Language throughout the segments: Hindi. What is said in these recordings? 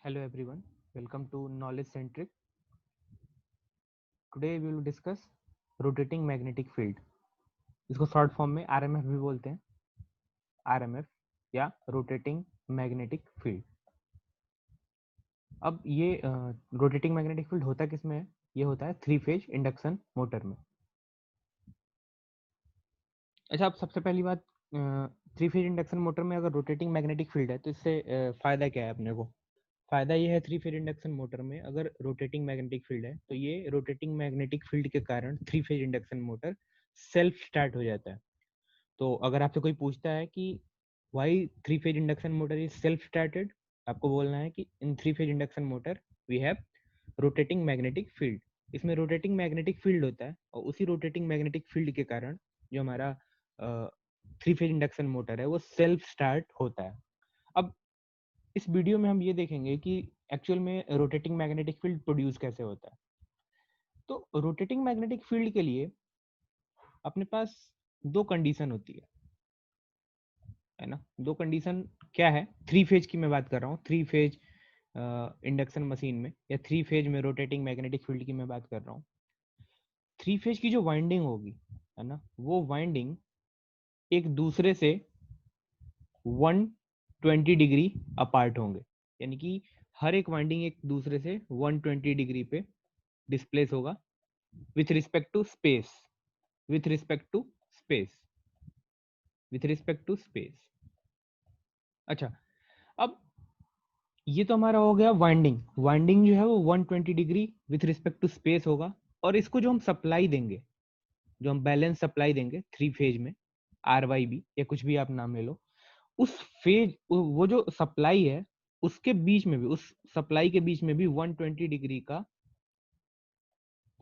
Hello everyone, welcome to Knowledge Centric. Today we will discuss rotating magnetic field. इसको शॉर्ट फॉर्म में आरएमएफ भी बोलते हैं, आरएमएफ या रोटेटिंग मैग्नेटिक फील्ड। अब ये रोटेटिंग मैग्नेटिक फील्ड होता किसमें है? ये होता है थ्री फेज इंडक्शन मोटर में। अच्छा, अब सबसे पहली बात, थ्री फेज इंडक्शन मोटर में अगर रोटेटिंग मैग्नेटिक फील्ड है तो इससे फायदा क्या है अपने को? फायदा ये है थ्री फेज इंडक्शन मोटर में अगर रोटेटिंग मैग्नेटिक फील्ड है तो ये रोटेटिंग मैग्नेटिक फील्ड के कारण three phase induction motor self start हो जाता है। तो अगर आपसे कोई पूछता है कि why three phase induction motor is self started, आपको बोलना है कि in three phase induction motor we have rotating magnetic field. इसमें रोटेटिंग मैग्नेटिक फील्ड होता है और उसी रोटेटिंग मैग्नेटिक फील्ड के कारण जो हमारा थ्री फेज इंडक्शन मोटर है वो सेल्फ स्टार्ट होता है। अब इस वीडियो में हम ये देखेंगे कि एक्चुअल में रोटेटिंग मैग्नेटिक फील्ड प्रोड्यूस कैसे होता है। तो रोटेटिंग मैग्नेटिक फील्ड के लिए अपने पास दो कंडीशन होती है ना। दो कंडीशन क्या है? थ्री फेज की मैं बात कर रहा हूँ, थ्री फेज इंडक्शन मशीन में या थ्री फेज में रोटेटिंग मैग्नेटिक फील्ड की मैं बात कर रहा हूँ। थ्री फेज की जो वाइंडिंग होगी है ना, वो वाइंडिंग एक दूसरे से 120 डिग्री अपार्ट होंगे, यानी कि हर एक वाइंडिंग एक दूसरे से 120 डिग्री पे डिस्प्लेस होगा with respect to space, with respect to space, with respect to space. अच्छा, अब ये तो हमारा हो गया वाइंडिंग। वाइंडिंग जो है वो 120 degree with respect to space होगा। और इसको जो हम सप्लाई देंगे, जो हम बैलेंस सप्लाई देंगे थ्री फेज में, आर वाई बी या कुछ भी आप नाम ले लो, उस फेज वो जो सप्लाई है उसके बीच में भी, उस सप्लाई के बीच में भी 120 डिग्री का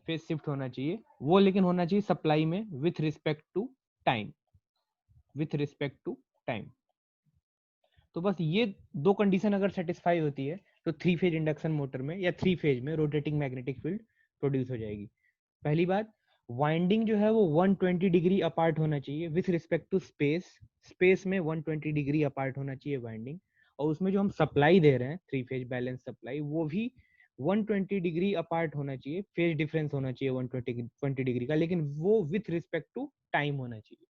फेज शिफ्ट होना चाहिए। वो लेकिन होना चाहिए सप्लाई में with respect to time, with respect to time. तो बस ये दो कंडीशन अगर सेटिस्फाई होती है तो थ्री फेज इंडक्शन मोटर में या थ्री फेज में रोटेटिंग मैग्नेटिक फील्ड प्रोड्यूस हो जाएगी। पहली बात, वाइंडिंग जो है वो 120 डिग्री अपार्ट होना चाहिए with respect to space, space में 120 डिग्री अपार्ट होना चाहिए वाइंडिंग। और उसमें जो हम सप्लाई दे रहे हैं थ्री फेज बैलेंस सप्लाई, वो भी 120 डिग्री अपार्ट होना चाहिए, फेज डिफरेंस होना चाहिए 120 डिग्री का, लेकिन वो विथ रिस्पेक्ट टू टाइम होना चाहिए।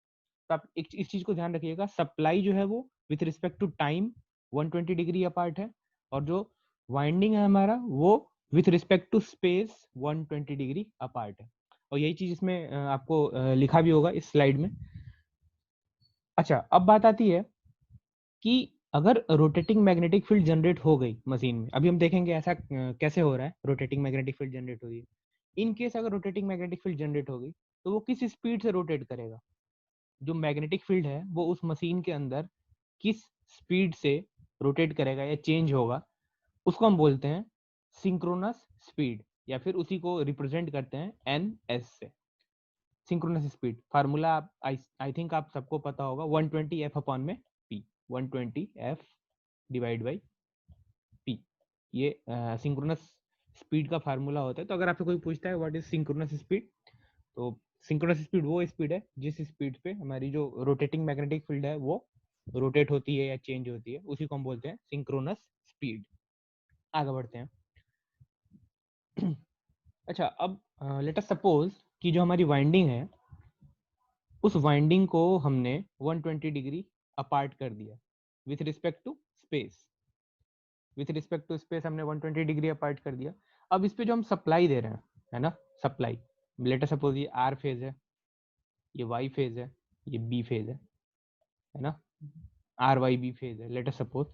तो आप एक इस चीज को ध्यान रखिएगा, सप्लाई जो है वो with respect to time 120 degree apart है, और जो वाइंडिंग है हमारा वो with respect to space 120 degree apart है। और यही चीज इसमें आपको लिखा भी होगा इस स्लाइड में। अच्छा, अब बात आती है कि अगर रोटेटिंग मैग्नेटिक फील्ड जनरेट हो गई मशीन में, अभी हम देखेंगे ऐसा कैसे हो रहा है, रोटेटिंग मैग्नेटिक फील्ड जनरेट हो गई। इन केस अगर रोटेटिंग मैग्नेटिक फील्ड जनरेट हो गई तो वो किस स्पीड से रोटेट करेगा? जो मैग्नेटिक फील्ड है वो उस मशीन के अंदर किस स्पीड से रोटेट करेगा या चेंज होगा, उसको हम बोलते हैं सिंक्रोनस स्पीड, या फिर उसी को रिप्रेजेंट करते हैं एन एस से। Synchronous speed formula I think आप सबको पता होगा, 120 एफ अपॉन में P, 120 F divide by P, ये सिंक्रोनस स्पीड का फार्मूला होता है। तो अगर आपसे कोई पूछता है व्हाट इज सिंक्रोनस स्पीड, तो सिंक्रोनस स्पीड वो स्पीड है जिस स्पीड पे हमारी जो रोटेटिंग मैग्नेटिक फील्ड है वो रोटेट होती है या चेंज होती है, उसी को हम बोलते हैं सिंक्रोनस स्पीड। आगे बढ़ते हैं। अच्छा, अब लेट अस सपोज कि जो हमारी वाइंडिंग है उस वाइंडिंग को हमने 120 डिग्री अपार्ट कर दिया with respect to space, with respect to space हमने 120 डिग्री अपार्ट कर दिया। अब इस पे जो हम सप्लाई दे रहे हैं है ना, सप्लाई, लेट अस सपोज ये आर फेज है, ये वाई फेज है, ये बी फेज है ना, आर वाई बी फेज है लेट अस सपोज।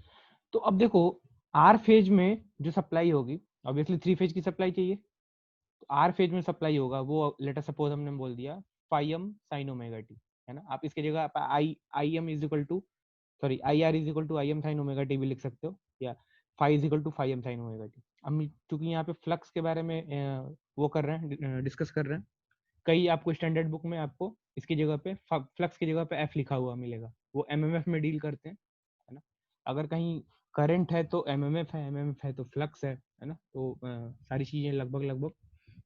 तो अब देखो, आर फेज में जो सप्लाई होगी, ऑब्वियसली थ्री फेज की सप्लाई चाहिए, तो आर फेज में सप्लाई होगा वो लेट अस सपोज हमने बोल दिया फाइव साइन ओमेगा टी, है ना। आप इसके जगह आप I M is equal to, sorry I R is equal to I M sine omega T भी लिख सकते हो, या five is equal to five M sine omega T. हम चूंकि यहाँ पे फ्लक्स के बारे में वो कर रहे हैं, डिस्कस कर रहे हैं, कई आपको स्टैंडर्ड बुक में आपको इसकी जगह पे फ्लक्स की जगह पे एफ लिखा हुआ मिलेगा, वो एमएमएफ में डील करते हैं, है ना। अगर कहीं करंट है तो एमएमएफ है, एमएमएफ है तो फ्लक्स है ना। तो सारी चीजें लगभग लगभग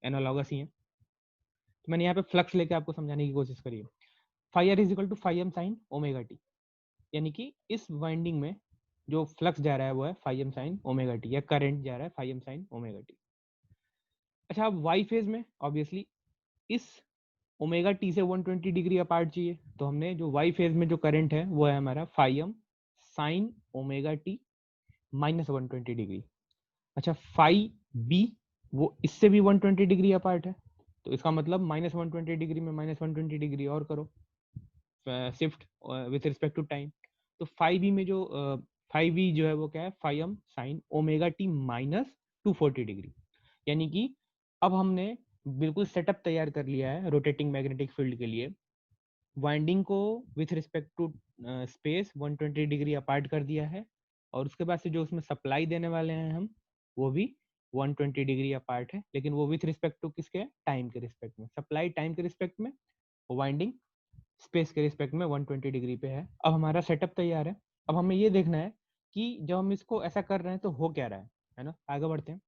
एनालॉगस ही हैं। तो मैंने यहाँ पे फ्लक्स लेके आपको समझाने की कोशिश करी है। Five R is equal to five M sine omega T, यानी कि इस वाइंडिंग में जो फ्लक्स जा रहा है वो है phi M sine omega T, या करंट जा रहा है phi M sine omega T. अच्छा, अब वाई फेज में ऑब्वियसली इस ओमेगा टी से 120 डिग्री अपार्ट चाहिए, तो हमने जो वाई फेज में जो करंट है वो है हमारा phi M sine omega T minus 120 degree. अच्छा, फाई बी वो इससे भी 120 डिग्री अपार्ट है, तो इसका मतलब माइनस 120 डिग्री में माइनस 120 डिग्री और करो shift with respect to time. तो फाइव बी में जो फाइव बी जो है वो क्या है, five M sine omega T minus 240 degree. यानी कि अब हमने बिल्कुल सेटअप तैयार कर लिया है रोटेटिंग मैग्नेटिक फील्ड के लिए। वाइंडिंग को with respect to space 120 degree apart कर दिया है, और उसके बाद से जो उसमें सप्लाई देने वाले हैं हम, वो भी 120 डिग्री अपार्ट है, लेकिन वो विथ रिस्पेक्ट टू किसके, टाइम के रिस्पेक्ट में। सप्लाई टाइम के रिस्पेक्ट में, वाइंडिंग स्पेस के रिस्पेक्ट में 120 डिग्री पे है। अब हमारा सेटअप तैयार है। अब हमें ये देखना है कि जब हम इसको ऐसा कर रहे हैं तो हो क्या रहा है ना। आगे बढ़ते हैं।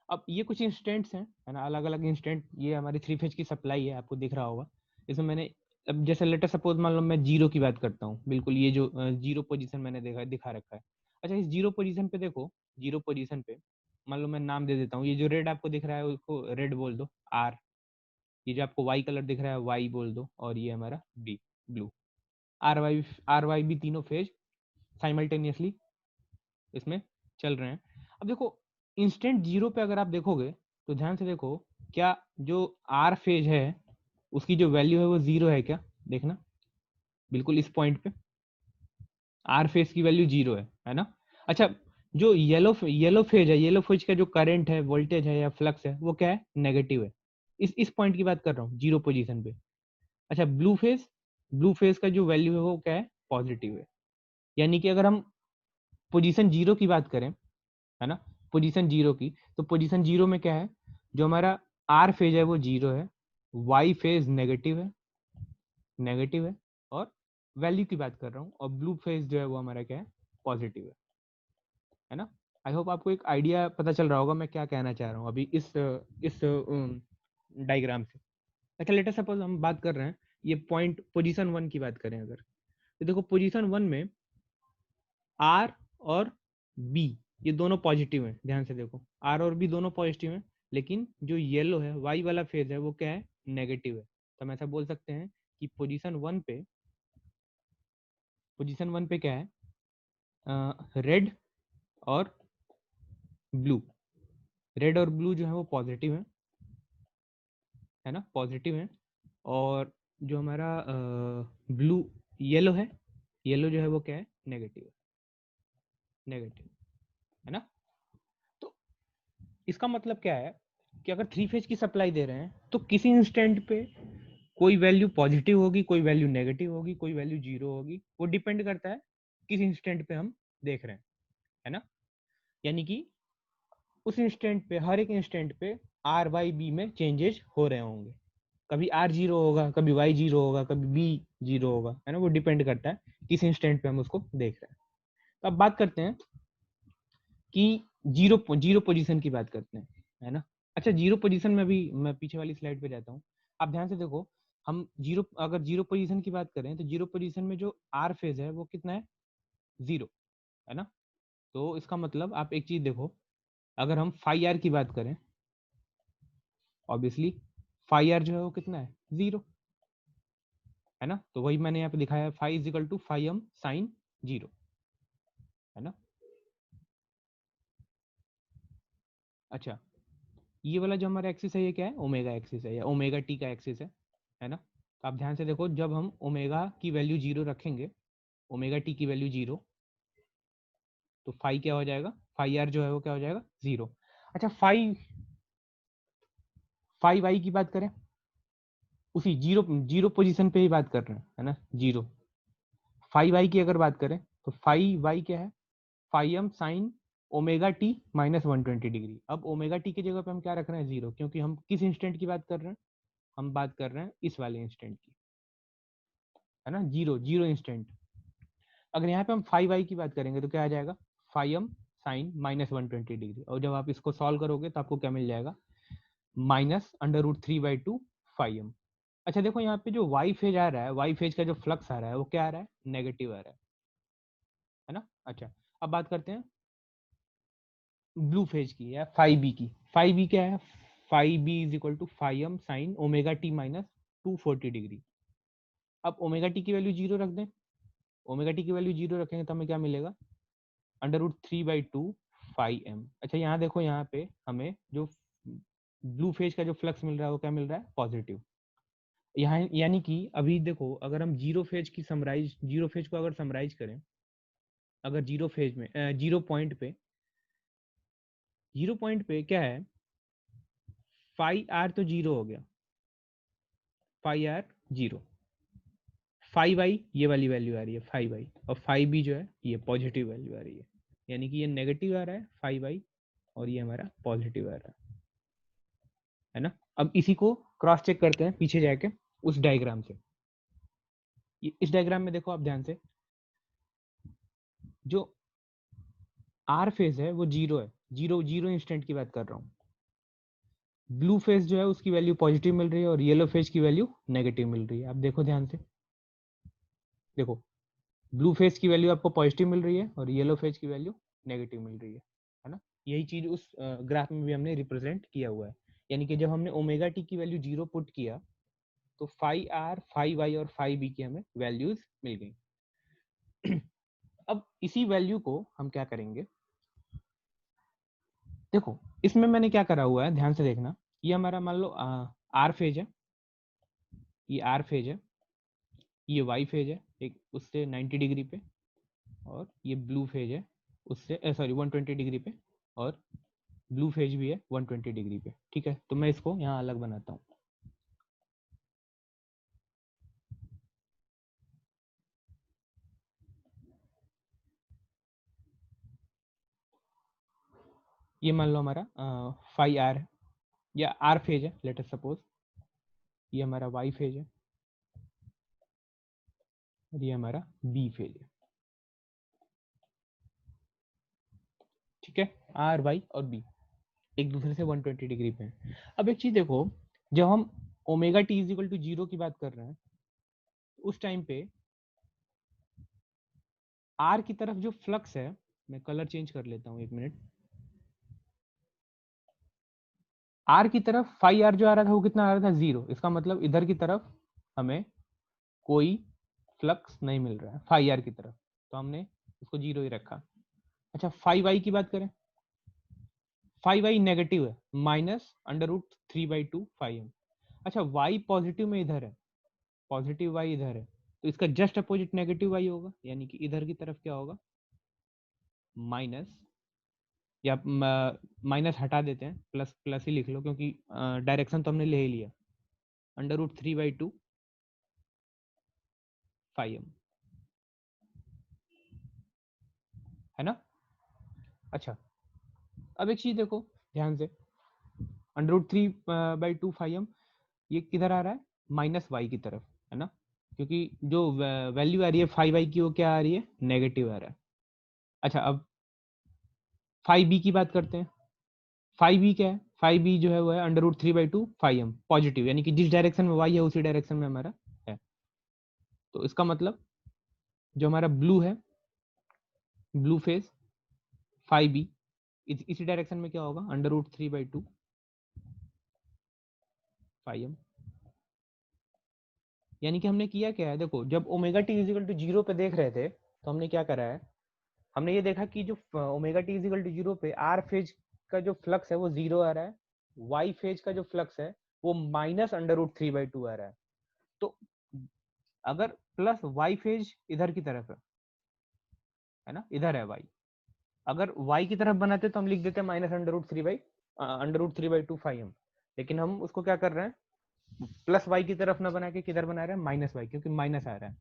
अब ये कुछ इंस्टेंट्स हैं, है ना, अलग अलग इंस्टेंट। ये हमारी 3 फेज की सप्लाई है, आपको दिख रहा होगा। इसमें मैंने, अब जैसे लेटर सपोज मान लो मैं जीरो की बात करता हूँ, बिल्कुल ये जो जीरो पोजीशन मैंने दिखा रखा है। अच्छा, इस जीरो पोजीशन पे देखो, जीरो पोजीशन पे मान लो मैं नाम दे देता हूँ, ये जो रेड आपको दिख रहा है उसको रेड बोल दो, आर। ये जो आपको वाई कलर दिख रहा है वाई बोल दो, और ये हमारा बी, ब्लू। आर वाई भी तीनों फेज साइमल्टेनियसली इसमें चल रहे हैं। अब देखो, इंस्टेंट जीरो पे अगर आप देखोगे तो ध्यान से देखो, क्या जो आर फेज है उसकी जो वैल्यू है वो जीरो है क्या, देखना बिल्कुल इस पॉइंट पे आर फेज की वैल्यू जीरो है ना। अच्छा, जो येलो फेज है, येलो फेज का जो करंट है, वोल्टेज है या फ्लक्स है, वो क्या है, नेगेटिव है। इस पॉइंट की बात कर रहा हूँ, जीरो पोजीशन पे। अच्छा, ब्लू फेज का जो वैल्यू है वो क्या है, पॉजिटिव है। यानी कि अगर हम पोजीशन जीरो की बात करें, है ना, पोजीशन जीरो की, तो पोजीशन जीरो में क्या है, जो हमारा आर फेज है वो जीरो है, वाई फेज नेगेटिव है, और वैल्यू की बात कर रहा हूँ, और ब्लू फेज जो है वो हमारा क्या है, पॉजिटिव है ना। आई होप आपको एक आइडिया पता चल रहा होगा मैं क्या कहना चाह रहा हूँ अभी इस डायग्राम से। अच्छा, लेटर सपोज हम बात कर रहे हैं, ये पॉइंट पोजीशन वन की बात करें अगर, तो देखो पोजीशन वन में आर और बी ये दोनों पॉजिटिव हैं। ध्यान से देखो, आर और बी दोनों पॉजिटिव हैं, लेकिन जो येलो है, वाई वाला फेज है, वो क्या है, नेगेटिव है। तो हम ऐसा बोल सकते हैं कि पोजीशन वन पे क्या है, रेड और ब्लू। रेड और ब्लू जो है वो पॉजिटिव है ना, पॉजिटिव है। और जो हमारा ब्लू येलो है, येलो जो है वो क्या है, नेगेटिव है ना। तो इसका मतलब क्या है कि अगर थ्री फेज की सप्लाई दे रहे हैं तो किसी इंस्टेंट पे कोई वैल्यू पॉजिटिव होगी, कोई वैल्यू नेगेटिव होगी, कोई वैल्यू जीरो होगी। वो डिपेंड करता है किस इंस्टेंट पे हम देख रहे हैं, है ना। यानी कि उस इंस्टेंट पे, हर एक इंस्टेंट पे आर वाई बी में चेंजेस हो रहे होंगे। कभी आर जीरो होगा, कभी वाई जीरो होगा, कभी बी जीरो होगा, है ना। वो डिपेंड करता है किस इंस्टेंट पे हम उसको देख रहे हैं। तो अब बात करते हैं कि जीरो जीरो पोजीशन की बात करते हैं, है ना। अच्छा, जीरो पोजीशन में भी मैं पीछे वाली स्लाइड पे जाता हूँ। आप ध्यान से देखो, हम अगर जीरो पोजीशन की बात करें तो जीरो पोजीशन में जो आर फेज है वो कितना है, जीरो, है ना। तो इसका मतलब आप एक चीज देखो, अगर हम फाई आर की बात करें, ऑब्वियसली फाई आर जो है वो कितना है, जीरो, है ना। तो वही मैंने यहाँ पे दिखाया, phi is equal to phi M sine zero, है ना। अच्छा, ये वाला जो हमारा एक्सिस है ये क्या है, ओमेगा एक्सिस है, या ओमेगा टी का एक्सिस है ना। तो आप ध्यान से देखो, जब हम ओमेगा की वैल्यू जीरो रखेंगे, ओमेगा टी की वैल्यू जीरो, तो फाई क्या हो जाएगा, फाई आर जो है वो क्या हो जाएगा, जीरो। अच्छा, फाई फाई वाई की बात करें, उसी जीरो जीरो पोजीशन पे ही बात कर रहे हैं, है ना, जीरो। फाई वाई की अगर बात करें तो फाई वाई क्या है, phi M sine omega T minus 120 degree. अब ओमेगा टी की जगह पे हम क्या रख रहे हैं, जीरो, क्योंकि हम किस इंस्टेंट की बात कर रहे हैं, हम बात कर रहे हैं इस वाले इंस्टेंट की, है ना, जीरो जीरो इंस्टेंट। अगर यहाँ पे हम फाइव आई की बात करेंगे तो क्या आ जाएगा, five M sine minus 120 degree. और जब आप इसको सॉल्व करोगे तो आपको क्या मिल जाएगा, minus under root 3/2 five M. अच्छा देखो, यहाँ पे जो वाई फेज आ रहा है, वाई फेज का जो फ्लक्स आ रहा है वो क्या आ रहा है, नेगेटिव आ रहा है ना। अच्छा, अब बात करते हैं ब्लू फेज की या फाइव बी की। फाइव बी क्या है? Phi B is equal to five M sine omega T minus 240 degree. अब ओमेगा टी की वैल्यू जीरो रख दें। ओमेगा टी की वैल्यू जीरो रखेंगे तो हमें क्या मिलेगा? √3/2 फाइव एम। अच्छा, यहाँ देखो, यहाँ पे हमें जो ब्लू फेज का जो फ्लक्स मिल रहा है वो क्या मिल रहा है? पॉजिटिव। यहाँ यानी कि अभी देखो, अगर हम जीरो फेज को अगर समराइज करें, अगर जीरो फेज में जीरो पॉइंट पे क्या है? फाइव आर तो जीरो हो गया, फाइव आर जीरो। फाइव आई ये वाली वैल्यू आ रही है फाइव आई, और फाइव बी जो है ये पॉजिटिव वैल्यू आ रही है। यानी कि ये नेगेटिव आ रहा है फाइव आई, और ये हमारा पॉजिटिव आ रहा है ना। अब इसी को क्रॉस चेक करते हैं पीछे जाके उस डायग्राम से। इस डायग्राम में देखो आप ध्यान से, जो आर फेज है वो जीरो है, जीरो जीरो इंस्टेंट की बात कर रहा हूँ। ब्लू फेज जो है उसकी वैल्यू पॉजिटिव मिल रही है, और येलो फेज की वैल्यू नेगेटिव मिल रही है। आप देखो ध्यान से, देखो ब्लू फेज की वैल्यू आपको पॉजिटिव मिल रही है और येलो फेज की वैल्यू नेगेटिव मिल रही है ना। यही चीज उस ग्राफ में भी हमने रिप्रेजेंट किया हुआ है। यानी कि जब हमने ओमेगा टी की वैल्यू जीरो पुट किया तो फाइव आर, फाइव आई और फाइव बी की हमें वैल्यूज मिल गई। अब इसी वैल्यू को हम क्या करेंगे? देखो, इसमें मैंने क्या करा हुआ है, ध्यान से देखना। ये हमारा मान लो आर फेज है, ये आर फेज है, ये वाई फेज है एक उससे 90 डिग्री पे, और ये ब्लू फेज है उससे सॉरी 120 डिग्री पे, और ब्लू फेज भी है 120 डिग्री पे। ठीक है, तो मैं इसको यहाँ अलग बनाता हूँ। ये मान लो हमारा फाइव आर है, या आर फेज है, लेट अस सपोज। ये हमारा वाई फेज है, और ये हमारा बी फेज है। ठीक है, आर वाई और बी एक दूसरे से 120 डिग्री पे हैं। अब एक चीज देखो, जब हम omega T is equal to zero की बात कर रहे हैं, उस टाइम पे आर की तरफ जो फ्लक्स है, मैं कलर चेंज कर लेता हूँ एक मिनट। आर की तरफ फाइव आर जो आ रहा था वो कितना आ रहा था? जीरो। इसका मतलब इधर की तरफ हमें कोई फ्लक्स नहीं मिल रहा है फाइव आर की तरफ, तो हमने उसको जीरो ही रखा। अच्छा, फाइव आई की बात करें, फाइव आई नेगेटिव है, -√3/2 फाइव एम। अच्छा, वाई पॉजिटिव में इधर है, पॉजिटिव वाई इधर है, तो इसका जस्ट अपोजिट नेगेटिव वाई होगा। यानी कि इधर की तरफ क्या होगा? माइनस, या माइनस हटा देते हैं, प्लस प्लस ही लिख लो, क्योंकि डायरेक्शन तो हमने ले ही लिया। √3/2 फाइव एम, है ना। अच्छा, अब एक चीज देखो ध्यान से, √3/2 फाइव एम ये किधर आ रहा है? माइनस वाई की तरफ, है ना। क्योंकि जो वैल्यू आ रही है फाइव आई की वो क्या आ रही है? नेगेटिव आ रहा है। अच्छा, अब फाइव बी की बात करते हैं। फाइव बी क्या है? फाइव बी जो है वो है √3/2 फाइव एम पॉजिटिव, यानी कि जिस डायरेक्शन में वाई है उसी डायरेक्शन में हमारा है। तो इसका मतलब जो हमारा ब्लू है, ब्लू फेज फाइव बी इसी डायरेक्शन में क्या होगा? √3/2 फाइव एम। यानी कि हमने किया क्या है, देखो, जब omega T is equal to zero पे देख रहे थे तो हमने क्या करा है? हमने ये देखा कि जो omega T is equal to zero पे आर फेज का जो फ्लक्स है वो जीरो आ रहा है, वाई फेज का जो फ्लक्स है वो -√3/2 आ रहा है। तो अगर प्लस वाई फेज इधर की तरफ है ना, इधर है वाई, अगर वाई की तरफ बनाते तो हम लिख देते -√3/2 फाइव एम। लेकिन हम उसको क्या कर रहे हैं? प्लस वाई की तरफ ना बना के किधर बना रहे हैं? माइनस वाई, क्योंकि माइनस आ रहा है।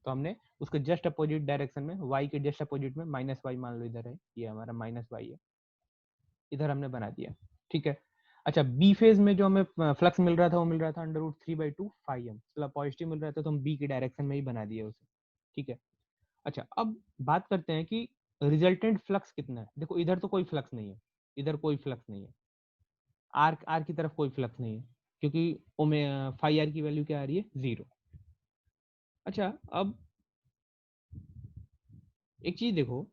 तो हमने उसके जस्ट अपोजिट डायरेक्शन में, वाई के जस्ट अपोजिट में माइनस वाई मान लो इधर है, ये हमारा माइनस वाई है, इधर हमने बना दिया। ठीक है। अच्छा, बी फेज में जो हमें फ्लक्स मिल रहा था वो मिल रहा था √3/2 फाइव एम, मतलब पॉजिटिव मिल रहा था, तो हम बी की डायरेक्शन में ही बना दिया उसे। ठीक है। अच्छा, अब बात करते हैं कि रिजल्टेंट फ्लक्स कितना है। देखो, इधर तो कोई फ्लक्स नहीं है, इधर कोई फ्लक्स नहीं है, आर आर की तरफ कोई फ्लक्स नहीं है, क्योंकि ओमे फाइव आर की वैल्यू क्या आ रही है? जीरो। अच्छा, अब एक चीज देखो,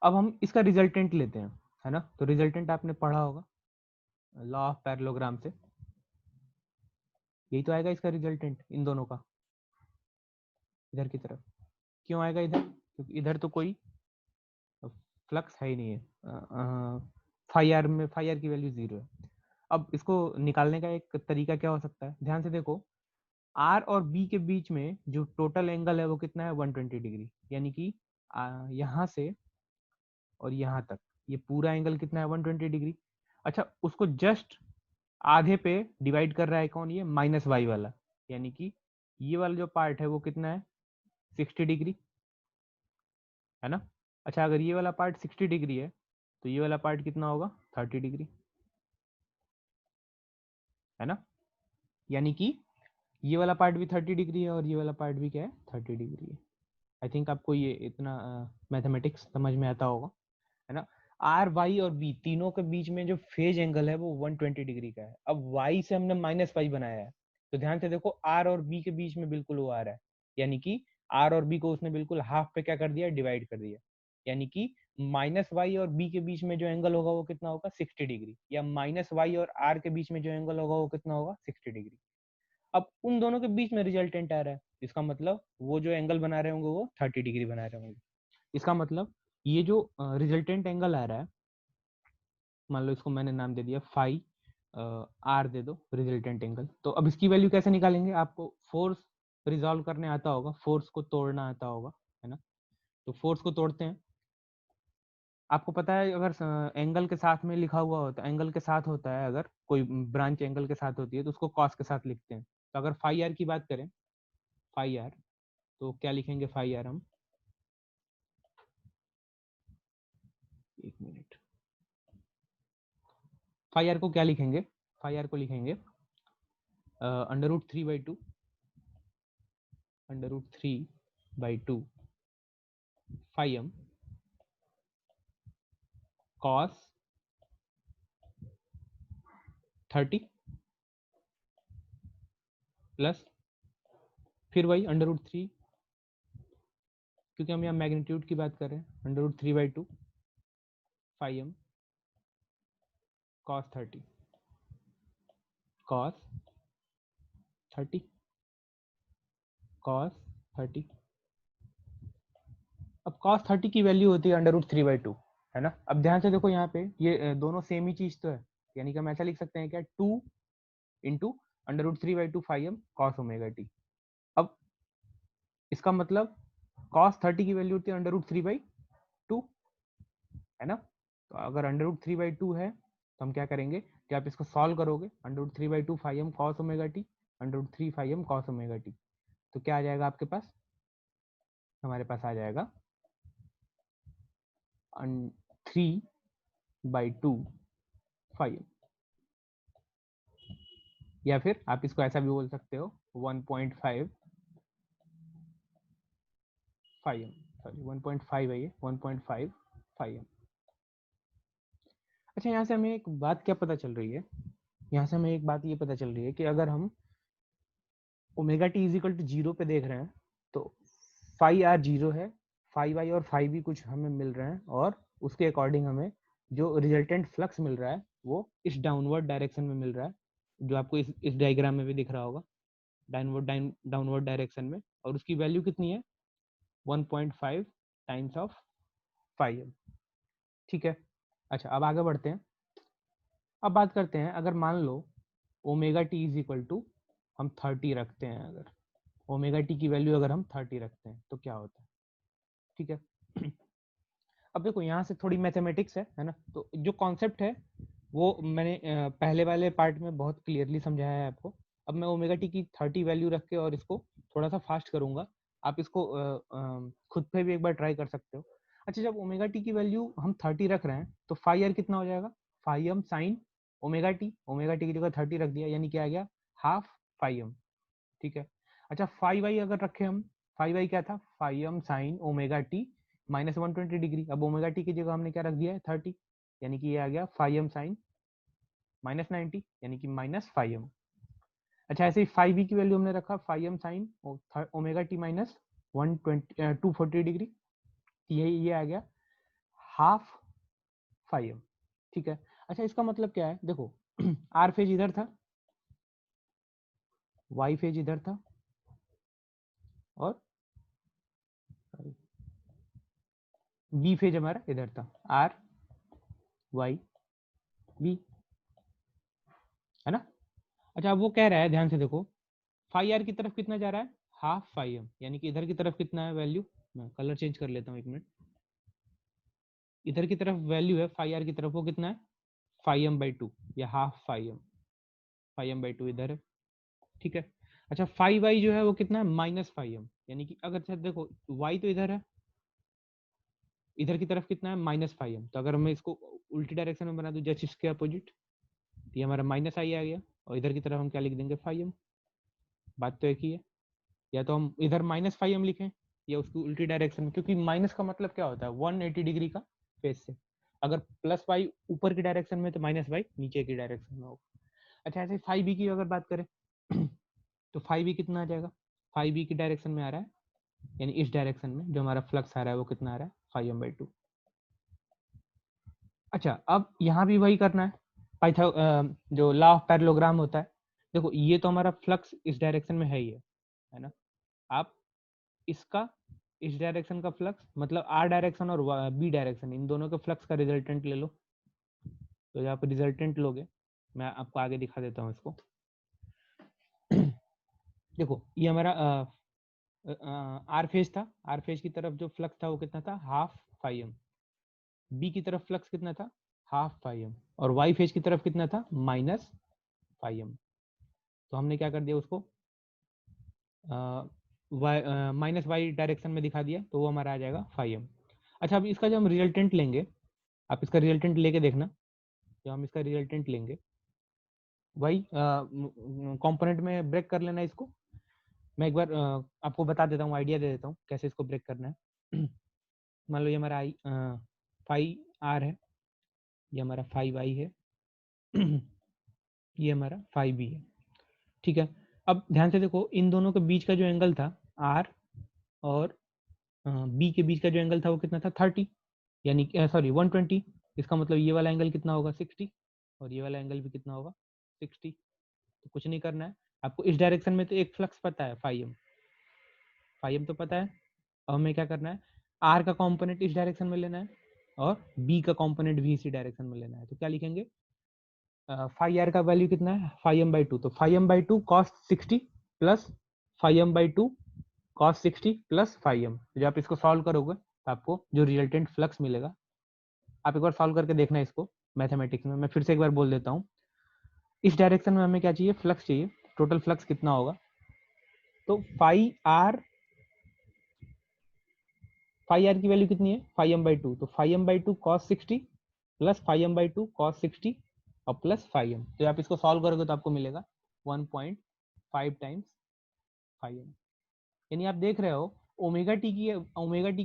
अब हम इसका रिजल्टेंट लेते हैं, है ना। तो रिजल्टेंट आपने पढ़ा होगा लॉ ऑफ पैरेललोग्राम से, यही तो आएगा इसका रिजल्टेंट इन दोनों का, इधर की तरफ। क्यों आएगा इधर? क्योंकि इधर तो कोई फ्लक्स है ही नहीं है, फाई आर में फाई आर की वैल्यू 0 है। अब इसको निकालने का एक तरीका क्या हो सकता है, ध्यान से देखो, आर और बी के बीच में जो टोटल एंगल है वो कितना है, 120 डिग्री, यानी कि यहाँ से और यहाँ तक ये पूरा एंगल कितना है, 120 डिग्री। अच्छा, उसको जस्ट आधे पे डिवाइड कर रहा है कौन, ये माइनस वाई वाला, यानी कि ये वाला जो पार्ट है वो कितना है, 60 डिग्री, है ना। अच्छा, अगर ये वाला पार्ट 60 डिग्री है तो ये वाला पार्ट कितना होगा, 30 डिग्री, है ना। यानी कि ये वाला पार्ट भी 30 डिग्री है और ये वाला पार्ट भी क्या है, 30 डिग्री है। आई थिंक आपको ये इतना मैथमेटिक्स समझ में आता होगा, है ना। आर वाई और बी तीनों के बीच में जो फेज एंगल है वो 120 डिग्री का है। अब वाई से हमने माइनस वाई बनाया है, तो ध्यान से देखो आर और बी के बीच में बिल्कुल वो आ रहा है, यानी कि आर और बी को उसने बिल्कुल हाफ पे क्या कर दिया, डिवाइड कर दिया, यानी कि माइनस वाई और बी के बीच में जो एंगल होगा वो कितना होगा, 60 डिग्री, या माइनस वाई और आर के बीच में जो एंगल होगा वो कितना होगा, 60 डिग्री। अब उन दोनों के बीच में रिजल्टेंट आ रहा है, इसका मतलब वो जो एंगल बना रहे होंगे वो 30 डिग्री बना रहे होंगे। इसका मतलब ये जो रिजल्टेंट एंगल आ रहा है, मान लो इसको मैंने नाम दे दिया फाई आर दे दो रिजल्टेंट एंगल। तो अब इसकी वैल्यू कैसे निकालेंगे, आपको फोर्स रिजॉल्व करने आता होगा, फोर्स को तोड़ना आता होगा, है ना। तो फोर्स को तोड़ते हैं। आपको पता है अगर एंगल के साथ में लिखा हुआ होता है, एंगल के साथ होता है, अगर कोई ब्रांच एंगल के साथ होती है तो उसको कॉस के साथ लिखते हैं। तो अगर फाई आर की बात करें, फाई आर, तो क्या लिखेंगे फाई आर हम, एक मिनट, फाई आर को क्या लिखेंगे, फाई आर को लिखेंगे √3/2, √3/2 फाई एम कॉस 30 प्लस फिर वही √3, क्योंकि हम यहाँ मैग्नीट्यूड की बात कर रहे हैं, √3/2 phi M cos 30, cos 30, cos 30। अब कॉस 30 की वैल्यू होती है √3/2, है ना। अब ध्यान से देखो यहाँ पे ये दोनों सेम ही चीज तो है, यानी कि हम ऐसा लिख सकते हैं क्या, 2 into √3/2 phi M cos omega T. अब इसका मतलब कॉस 30 की वैल्यू होती है √3/2, है ना। तो अगर √3/2 है तो हम क्या करेंगे कि आप इसको सॉल्व करोगे, √3/2 phi M cos omega T, √3 phi M cos omega T, तो क्या आ जाएगा आपके पास, हमारे पास आ जाएगा 3/2 फाई एम, या फिर आप इसको ऐसा भी बोल सकते हो 1.5 फाई एम, सॉरी 1.5 है ये, 1.5 फाई एम। अच्छा, यहाँ से हमें एक बात क्या पता चल रही है, यहाँ से हमें एक बात ये पता चल रही है कि अगर हम omega T is equal to 0 पे देख रहे हैं तो फाई आर 0 है, फाई वाई और फाई भी कुछ हमें मिल रहे हैं, और उसके अकॉर्डिंग हमें जो रिजल्टेंट फ्लक्स मिल रहा है वो इस डाउनवर्ड डायरेक्शन में मिल रहा है, जो आपको इस डायग्राम में भी दिख रहा होगा, डाउनवर्ड डायरेक्शन में, और उसकी वैल्यू कितनी है, 1.5 टाइम्स ऑफ फाई एम, ठीक है। अच्छा, अब आगे बढ़ते हैं। अब बात करते हैं, अगर मान लो omega T is equal to हम 30 रखते हैं, अगर ओमेगा टी की वैल्यू अगर हम 30 रखते हैं तो क्या होता है, ठीक है। अब देखो यहाँ से थोड़ी मैथमेटिक्स है ना। तो जो कॉन्सेप्ट है वो मैंने पहले वाले पार्ट में बहुत क्लियरली समझाया है आपको। अब मैं ओमेगा टी की 30 वैल्यू रख के और इसको थोड़ा सा फास्ट करूंगा, आप इसको खुद पे भी एक बार ट्राई कर सकते हो। अच्छा, जब ओमेगा टी की वैल्यू हम 30 रख रहे हैं तो फाई आर कितना हो जाएगा, phi M sine omega T की जगह 30 रख दिया, यानी क्या आ गया, हाफ फाई एम, ठीक है। अच्छा, फाई वाई अगर रखे हम, फाई वाई क्या था, phi M sine omega T minus 120 degree. अब ओमेगा टी की जगह हमने क्या रख दिया है, 30, यानी कि ये आ गया फाई एम साइन -90, यानी कि माइनस फाई एम। अच्छा, ऐसे ही फाइव बी की वैल्यू हमने रखा phi M sine omega T minus 120 240 degree, ये आ गया हाफ फाई एम, ठीक है। अच्छा इसका मतलब क्या है, देखो आर फेज इधर था, वाई फेज इधर था, और बी फेज हमारा इधर था, आर वाई बी, है ना। अच्छा अब वो कह रहा है, ध्यान से देखो, फाई आर की तरफ कितना जा रहा है, हाफ फाई एम, यानी कि इधर की तरफ कितना है वैल्यू, मैं कलर चेंज कर लेता हूँ एक मिनट, इधर की तरफ वैल्यू है फाई आर की तरफ, वो कितना है फाई एम बाई टू, या half phi M by two इधर है, ठीक है। अच्छा फाई वाई जो है वो कितना है, माइनस फाई एम, यानी कि अगर अच्छा देखो वाई तो इधर है, इधर की तरफ कितना है माइनस फाई एम, तो अगर मैं इसको उल्टी डायरेक्शन में बना दूं जस्ट इसके अपोजिट, तो ये हमारा माइनस आई आ गया, और इधर की तरफ हम क्या लिख देंगे फाई एम, बात तो एक ही है। या तो हम इधर माइनस फाई एम लिखें, या उसकी उल्टी डायरेक्शन में, क्योंकि माइनस का मतलब क्या होता है 180 डिग्री का फेस से, अगर प्लस वाई ऊपर की डायरेक्शन में तो माइनस वाई नीचे की डायरेक्शन में होगा। अच्छा ऐसे फाइव बी की अगर बात करें तो फाइव बी कितना आ जाएगा, फाइव बी की डायरेक्शन में आ रहा है, यानी इस डायरेक्शन में जो हमारा फ्लक्स आ रहा है वो कितना आ रहा है फाइव एम बाई टू। अच्छा अब यहाँ भी वही करना है, पाइथा जो लॉ ऑफ पैरेललोग्राम होता है, देखो ये तो हमारा फ्लक्स इस डायरेक्शन में है ही है ना। आप इसका इस डायरेक्शन का फ्लक्स मतलब आर डायरेक्शन और बी डायरेक्शन इन दोनों के फ्लक्स का रिजल्टेंट ले लो, तो यहाँ पर रिजल्टेंट लोगे, मैं आपको आगे दिखा देता हूँ इसको। देखो ये हमारा आर फेज था, आर फेज की तरफ जो फ्लक्स था वो कितना था हाफ फाई एम, बी की तरफ फ्लक्स कितना था हाफ फाई एम, और वाई फेज की तरफ कितना था माइनस फाई एम, तो हमने क्या कर दिया उसको माइनस वाई डायरेक्शन में दिखा दिया, तो वो हमारा आ जाएगा फाई एम। अच्छा अब इसका जो हम रिजल्टेंट लेंगे, आप इसका रिजल्टेंट लेके देखना, जो हम इसका रिजल्टेंट लेंगे वही कंपोनेंट में ब्रेक कर लेना इसको, मैं एक बार आपको बता देता हूँ, आइडिया दे देता हूँ कैसे इसको ब्रेक करना है। मान लो ये हमारा आई फाई आर है, ये हमारा फाइव आई है, ये हमारा फाइव बी है, ठीक है। अब ध्यान से देखो इन दोनों के बीच का जो एंगल था आर और बी के बीच का जो एंगल था वो कितना था 30, यानी सॉरी 120, इसका मतलब ये वाला एंगल कितना होगा 60, और ये वाला एंगल भी कितना होगा 60। तो कुछ नहीं करना है आपको, इस डायरेक्शन में तो एक फ्लक्स पता है फाई एम तो पता है, अब हमें क्या करना है आर का कॉम्पोनेंट इस डायरेक्शन में लेना है, और बी का कॉम्पोनेंट भी इसी डायरेक्शन में लेना है, तो क्या लिखेंगे फाई आर का वैल्यू कितना है फाई एम बाई टू, तो phi M by two cos 60 plus phi M by two cos 60 plus phi M, जब आप इसको सॉल्व करोगे तो आपको जो रिजल्टेंट फ्लक्स मिलेगा, आप एक बार सॉल्व करके देखना इसको मैथमेटिक्स में, मैं फिर से एक बार बोल देता हूँ, इस डायरेक्शन में हमें क्या चाहिए फ्लक्स चाहिए, टोटल फ्लक्स कितना होगा, तो फाई आर की वैल्यू कितनी है फाई एम बाई टू, तो phi M by two cos 60 plus phi M by two cos 60 और प्लस फाई एम, तो आप इसको सॉल्व करोगे तो आपको मिलेगा 1.5 टाइम्स फाई एम, यानी आप देख रहे हो ओमेगा टी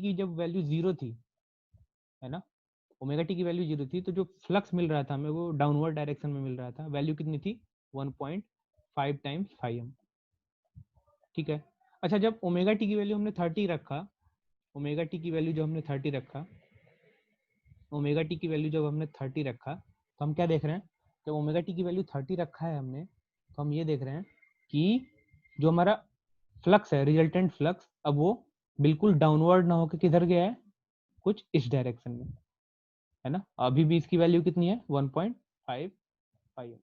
की जब वैल्यू जीरो थी, है ना, ओमेगा टी की वैल्यू जीरो थी, तो जो फ्लक्स मिल रहा था हमें वो डाउनवर्ड डायरेक्शन में मिल रहा था, वैल्यू कितनी थी 1.5 टाइम्स फाई एम, ठीक है। अच्छा जब ओमेगा टी की वैल्यू हमने 30 रखा, ओमेगा टी की वैल्यू जो हमने 30 रखा, ओमेगा टी की वैल्यू जब हमने 30 रखा, तो हम क्या देख रहे हैं, जब ओमेगा टी की वैल्यू 30 रखा है हमने, तो हम ये देख रहे हैं कि जो हमारा फ्लक्स है रिजल्टेंट फ्लक्स, अब वो बिल्कुल डाउनवर्ड ना होकर किधर गया है, कुछ इस डायरेक्शन में, है ना, अभी भी इसकी वैल्यू कितनी है 1.55,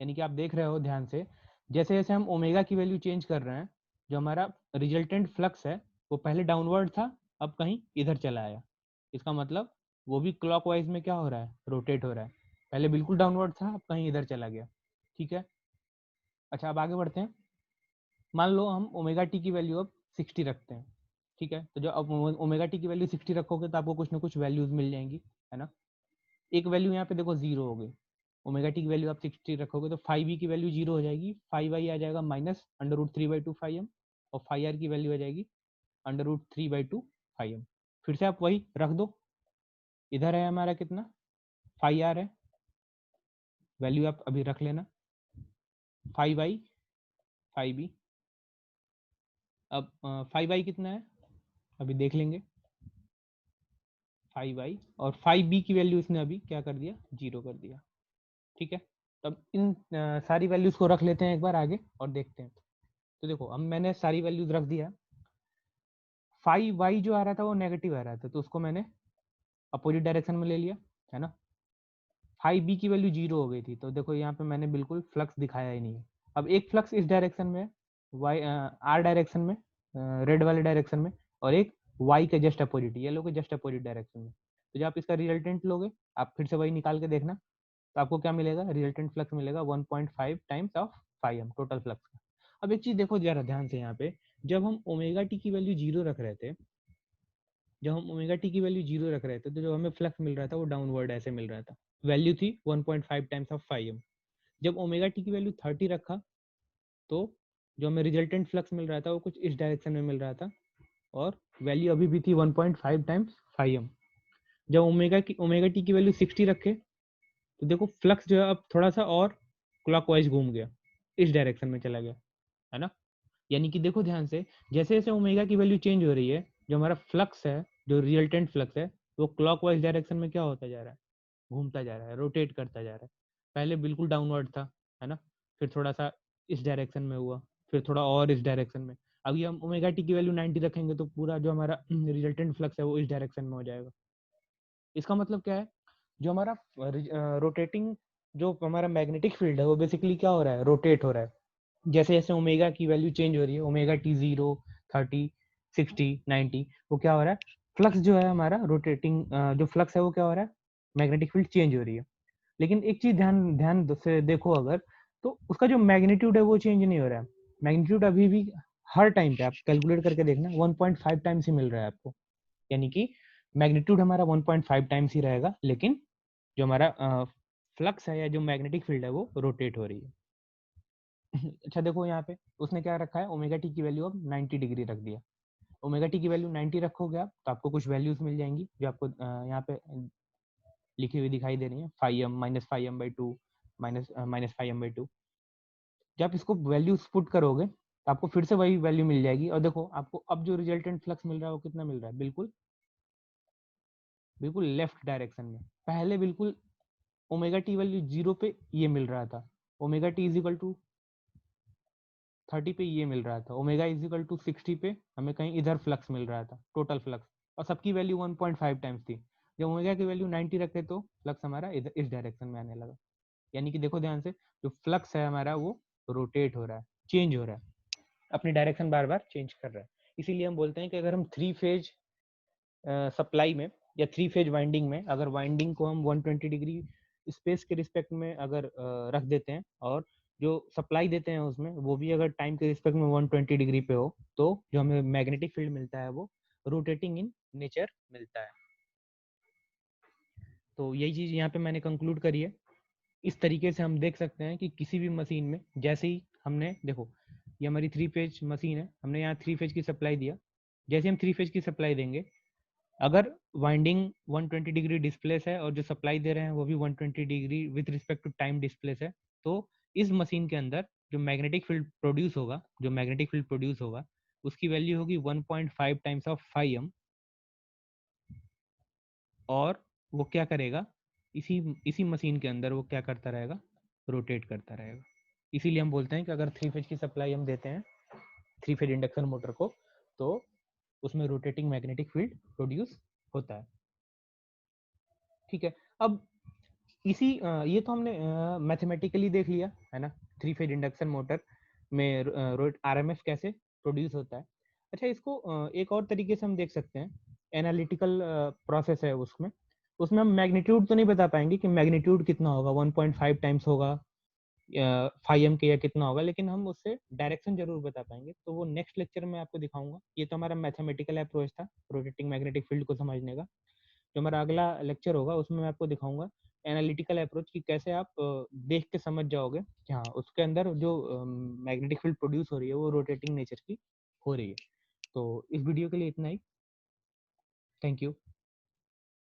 यानी कि आप देख रहे हो ध्यान से, जैसे जैसे हम ओमेगा की वैल्यू चेंज कर रहे हैं, जो हमारा रिजल्टेंट फ्लक्स है वो पहले डाउनवर्ड था, अब कहीं इधर चला आया, इसका मतलब वो भी क्लॉकवाइज में क्या हो रहा है रोटेट हो रहा है, पहले बिल्कुल डाउनवर्ड था अब कहीं इधर चला गया, ठीक है। अच्छा अब आगे बढ़ते हैं, मान लो हम ओमेगा टी की वैल्यू अब 60 रखते हैं, ठीक है, तो जो अब ओमेगा टी की वैल्यू 60 रखोगे तो आपको कुछ ना कुछ वैल्यूज मिल जाएंगी, है ना, एक वैल्यू यहाँ पे देखो जीरो हो गई, ओमेगा टी की वैल्यू आप 60 रखोगे तो फाइव ई की वैल्यू जीरो हो जाएगी, फाइव आई आ जाएगा minus under root 3/2 five M, और फाइव आर की वैल्यू आ जाएगी अंडर रूट 3/2 फाइव एम, फिर से आप वही रख दो, इधर है हमारा कितना फाइव आर है, वैल्यू आप अभी रख लेना फाइव आई फाइव बी, अब फाइव आई कितना है अभी देख लेंगे, 5i और 5b की वैल्यू इसने अभी क्या कर दिया, 0 कर दिया। ठीक है, तब इन सारी वैल्यूज को रख लेते हैं एक बार आगे और देखते हैं। तो देखो अब मैंने सारी वैल्यूज रख दिया। 5y जो आ रहा था वो नेगेटिव आ रहा था, तो उसको मैंने अपोजिट डायरेक्शन में ले लिया, है ना। 5b की वैल्यू 0 हो गई थी, तो देखो यहाँ पे मैंने बिल्कुल फ्लक्स दिखाया ही नहीं है। अब एक फ्लक्स इस डायरेक्शन में, वाई आर डायरेक्शन में, रेड वाले डायरेक्शन में, और एक वाई के जस्ट अपोजिट, येलो के जस्ट अपोजिट डायरेक्शन में। तो जब आप इसका रिजल्टेंट लोगे, आप फिर से वही निकाल के देखना, तो आपको क्या मिलेगा, रिजल्टेंट फ्लक्स मिलेगा 1.5 times of phi M total flux का। अब एक चीज देखो जरा ध्यान से यहाँ पे, जब हम ओमेगा टी की वैल्यू 0 रख रहे थे, जब हम ओमेगा टी की वैल्यू 0 रख रहे थे, तो जो हमें फ्लक्स मिल रहा था वो डाउनवर्ड ऐसे मिल रहा था, वैल्यू थी 1.5 टाइम्स ऑफ फाई एम। जब ओमेगा टी की वैल्यू 30 रखा, तो जो हमें रिजल्टेंट फ्लक्स मिल रहा था वो कुछ इस डायरेक्शन में मिल रहा था, और वैल्यू अभी भी थी 1.5 टाइम्स फाई एम। जब ओमेगा टी की वैल्यू 60 रखे, तो देखो फ्लक्स जो है अब थोड़ा सा और क्लॉकवाइज घूम गया, इस डायरेक्शन में चला गया, है ना। यानी कि देखो ध्यान से, जैसे जैसे ओमेगा की वैल्यू चेंज हो रही है, जो हमारा फ्लक्स है, जो रिजल्टेंट फ्लक्स है, वो क्लॉकवाइज डायरेक्शन में क्या होता जा रहा है, घूमता जा रहा है, रोटेट करता जा रहा है। पहले बिल्कुल डाउनवर्ड था, है ना, फिर थोड़ा सा इस डायरेक्शन में हुआ, फिर थोड़ा और इस डायरेक्शन में। अभी हम ओमेगा टी की वैल्यू 90 रखेंगे, तो पूरा जो हमारा रिजल्टेंट फ्लक्स है वो इस डायरेक्शन में हो जाएगा। इसका मतलब क्या है, जो हमारा रोटेटिंग, जो हमारा मैग्नेटिक फील्ड है वो बेसिकली क्या हो रहा है, रोटेट हो रहा है। जैसे जैसे ओमेगा की वैल्यू चेंज हो रही है, ओमेगा टी 0, 30, 60, 90, वो क्या हो रहा है, फ्लक्स जो है हमारा रोटेटिंग, जो फ्लक्स है वो क्या हो रहा है, मैग्नेटिक फील्ड चेंज हो रही है। लेकिन एक चीज ध्यान ध्यान से देखो अगर, तो उसका जो मैग्नीट्यूड है वो चेंज नहीं हो रहा है। मैग्नीट्यूड अभी भी हर टाइम पे आप कैलकुलेट करके देखना 1.5 टाइम्स ही मिल रहा है आपको। यानी कि मैग्नीट्यूड हमारा 1.5 टाइम्स ही रहेगा, लेकिन जो हमारा फ्लक्स है या जो मैग्नेटिक फील्ड है वो रोटेट हो रही है। अच्छा देखो यहाँ पे उसने क्या रखा है, ओमेगा टी की वैल्यू अब 90 डिग्री रख दिया। ओमेगा टी की वैल्यू 90 रखोगे आप, तो आपको कुछ वैल्यूज मिल जाएंगी जो आपको यहाँ पे लिखी हुई दिखाई दे रही है, फाई एम, -φm/2, -φm/2। जब आप इसको वैल्यूज पुट करोगे, तो आपको फिर से वही वैल्यू मिल जाएगी। और देखो आपको अब जो रिजल्टेंट फ्लक्स मिल रहा है वो कितना मिल रहा है, बिल्कुल बिल्कुल लेफ्ट डायरेक्शन में। पहले बिल्कुल ओमेगा टी वैल्यू 0 पे ये मिल रहा था, omega T is equal to 30 पे ये मिल रहा था, ओमेगा इज इक्वल टू 60 पे हमें कहीं इधर फ्लक्स मिल रहा था, टोटल फ्लक्स, और सबकी वैल्यू 1.5 टाइम्स थी। जब ओमेगा की वैल्यू 90 रखे, तो फ्लक्स हमारा इधर इस डायरेक्शन में आने लगा। यानी कि देखो ध्यान से, जो फ्लक्स है हमारा वो रोटेट हो रहा है, चेंज हो रहा है, अपनी डायरेक्शन बार बार चेंज कर रहा है। इसीलिए हम बोलते हैं कि अगर हम 3 फेज सप्लाई में या 3 फेज वाइंडिंग में, अगर वाइंडिंग को हम 120 डिग्री स्पेस के रिस्पेक्ट में अगर रख देते हैं, और जो सप्लाई देते हैं उसमें वो भी अगर टाइम के रिस्पेक्ट में 120 डिग्री पे हो, तो जो हमें मैग्नेटिक फील्ड मिलता है वो रोटेटिंग इन नेचर मिलता है। तो यही चीज यहाँ पे मैंने कंक्लूड करी है। इस तरीके से हम देख सकते हैं कि किसी भी मशीन में, जैसे ही हमने देखो, ये हमारी 3 फेज मशीन है, हमने यहाँ 3 फेज की सप्लाई दिया, जैसे हम 3 फेज की सप्लाई देंगे, अगर वाइंडिंग 120 डिग्री डिस्प्लेस है और जो सप्लाई दे रहे हैं वो भी 120 degree with respect to time displace है, तो इस मशीन के अंदर जो मैग्नेटिक फील्ड प्रोड्यूस होगा, जो मैग्नेटिक फील्ड प्रोड्यूस होगा, उसकी वैल्यू होगी 1.5 टाइम्स ऑफ फाई एम। और वो क्या करेगा, इसी इसी मशीन के अंदर वो क्या करता रहेगा, रोटेट करता रहेगा। इसीलिए हम बोलते हैं कि अगर 3 फेज की सप्लाई हम देते हैं 3 फेज इंडक्शन मोटर को, तो उसमें रोटेटिंग मैग्नेटिक फील्ड प्रोड्यूस होता है। ठीक है, अब इसी ये तो हमने मैथमेटिकली देख लिया, है ना, 3 फेज इंडक्शन मोटर में आरएमएफ कैसे प्रोड्यूस होता है। अच्छा, इसको एक और तरीके से हम देख सकते हैं, एनालिटिकल प्रोसेस है उसमें। उसमें हम मैग्नीट्यूड तो नहीं बता पाएंगे कि मैग्नीट्यूड कितना होगा, 1.5 टाइम्स होगा फाई एम के, या कितना होगा, लेकिन हम उससे डायरेक्शन जरूर बता पाएंगे। तो वो नेक्स्ट लेक्चर में आपको दिखाऊंगा। ये तो हमारा मैथमेटिकल अप्रोच था रोटेटिंग मैग्नेटिक फील्ड को समझने का। जो हमारा अगला लेक्चर होगा उसमें मैं आपको दिखाऊंगा एनालिटिकल अप्रोच की, कैसे आप देख के समझ जाओगे कि हाँ उसके अंदर जो मैग्नेटिक फील्ड प्रोड्यूस हो रही है वो रोटेटिंग नेचर की हो रही है। तो इस वीडियो के लिए इतना ही। Thank you.